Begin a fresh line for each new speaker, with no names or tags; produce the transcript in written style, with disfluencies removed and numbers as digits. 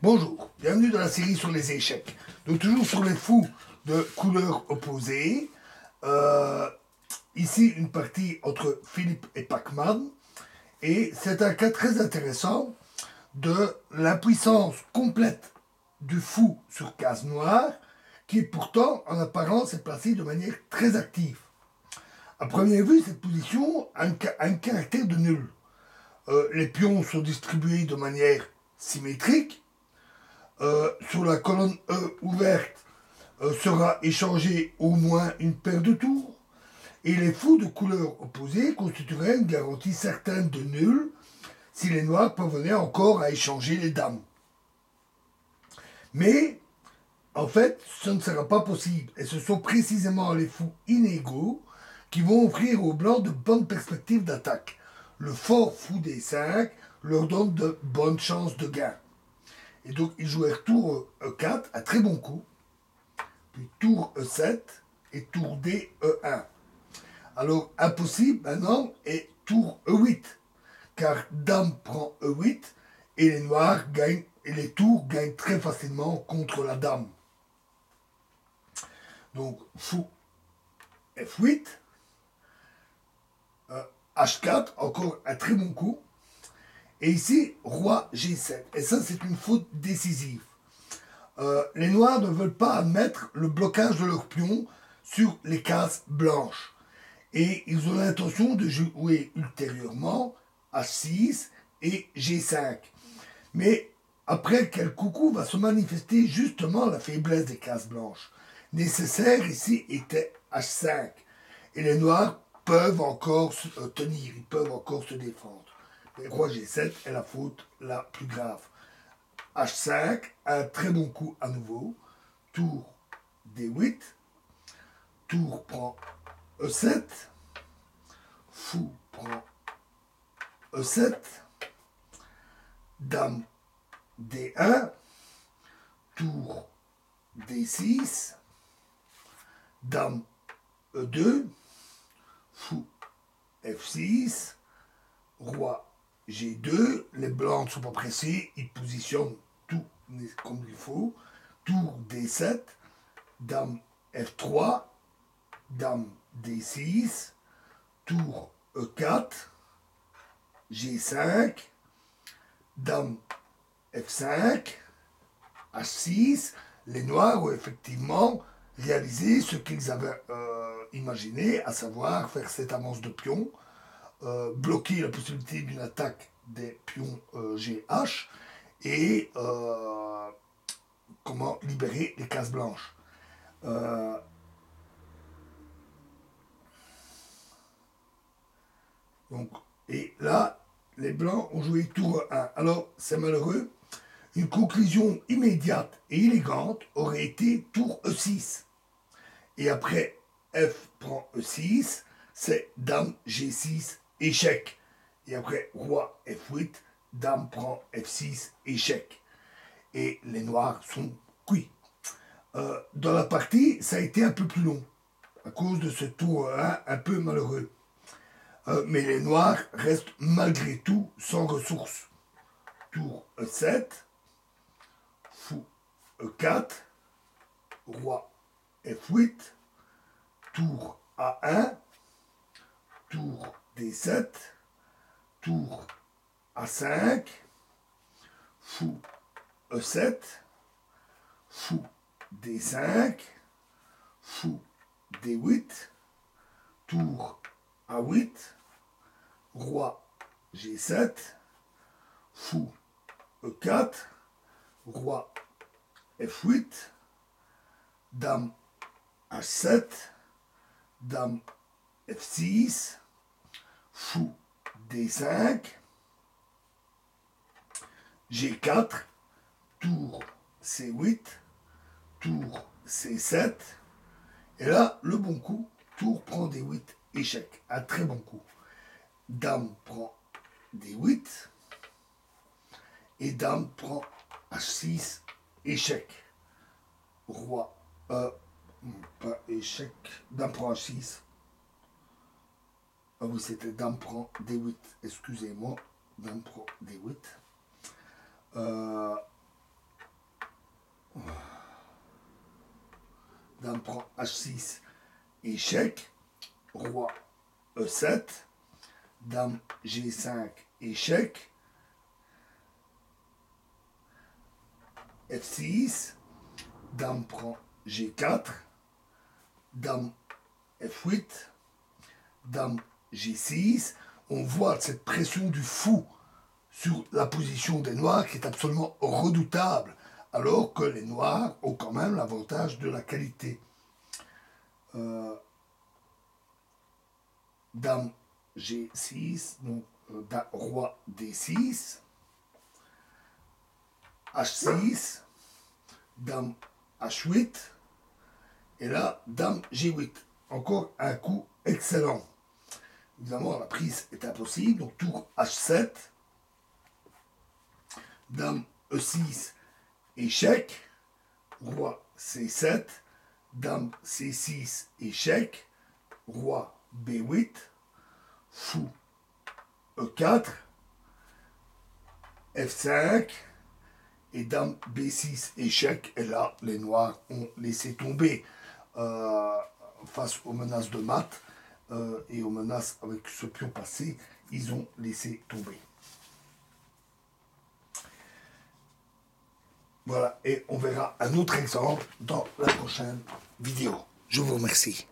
Bonjour, bienvenue dans la série sur les échecs. Donc toujours sur les fous de couleurs opposées. Euh, Ici une partie entre Philippe et Pacman. Et c'est un cas très intéressant de l'impuissance complète du fou sur case noire, qui pourtant en apparence est placé de manière très active. À première vue, cette position a un caractère de nul. Les pions sont distribués de manière symétrique. Sur la colonne E ouverte sera échangée au moins une paire de tours, et les fous de couleur opposée constitueraient une garantie certaine de nul si les noirs parvenaient encore à échanger les dames. Mais, en fait, ce ne sera pas possible, et ce sont précisément les fous inégaux qui vont offrir aux blancs de bonnes perspectives d'attaque. Le fort fou des 5 leur donne de bonnes chances de gain. Et donc, ils jouèrent tour E4 à très bon coup, puis tour E7 et tour D E1. Alors, impossible maintenant est tour E8, car dame prend E8 et les noirs gagnent, et les tours gagnent très facilement contre la dame. Donc, fou F8, H4, encore un très bon coup, et ici, roi G7. Et ça, c'est une faute décisive. Les noirs ne veulent pas admettre le blocage de leurs pions sur les cases blanches. Et ils ont l'intention de jouer ultérieurement H6 et G5. Mais après quel coucou va se manifester justement la faiblesse des cases blanches. Nécessaire ici était H5. Et les noirs peuvent encore tenir, ils peuvent encore se défendre. Mais roi G7 est la faute la plus grave. H5, un très bon coup à nouveau. Tour D8. Tour prend E7. Fou prend E7. Dame D1. Tour D6. Dame E2. Fou F6. Roi G2. Les blancs ne sont pas pressés. Ils positionnent tout comme il faut. Tour D7. Dame F3. Dame D6. Tour E4. G5. Dame F5. H6. Les noirs ont effectivement réalisé ce qu'ils avaient imaginé, à savoir faire cette avance de pions, bloquer la possibilité d'une attaque des pions GH et comment libérer les cases blanches. Donc, et là, les blancs ont joué tour 1. Alors, c'est malheureux. Une conclusion immédiate et élégante aurait été tour E6. Et après F prend E6, c'est dame G6, échec. Et après roi F8, dame prend F6, échec. Et les noirs sont cuits. Dans la partie, ça a été un peu plus long, à cause de ce tour 1 un peu malheureux. Mais les noirs restent malgré tout sans ressources. Tour E7, fou E4, roi F8, tour A1, tour D7, tour A5, fou E7, fou D5, fou D8, tour A8, roi G7, fou E4, roi F8, dame H7, dame F6, fou D5, G4, tour C8, tour C7, et là, le bon coup, tour prend D8, échec, un très bon coup. Dame prend D8, et dame prend H6, échec. Roi, pas échec, dame prend H6. Ah oui, c'était dame prend D8, excusez-moi, dame prend D8. H6, échec, roi E7, dame G5, échec, F6, dame prend G4, dame F8, dame G6. On voit cette pression du fou sur la position des noirs qui est absolument redoutable, alors que les noirs ont quand même l'avantage de la qualité. Dame G6, donc roi D6, H6, dame H8, et là, dame G8. Encore un coup excellent. Évidemment, la prise est impossible, donc tour H7, dame E6, échec, roi C7, dame C6, échec, roi B8, fou E4, F5, et dame B6, échec, et là, les noirs ont laissé tomber face aux menaces de mat et aux menaces avec ce pion passé, ils ont laissé tomber. Voilà, et on verra un autre exemple dans la prochaine vidéo. Je vous remercie.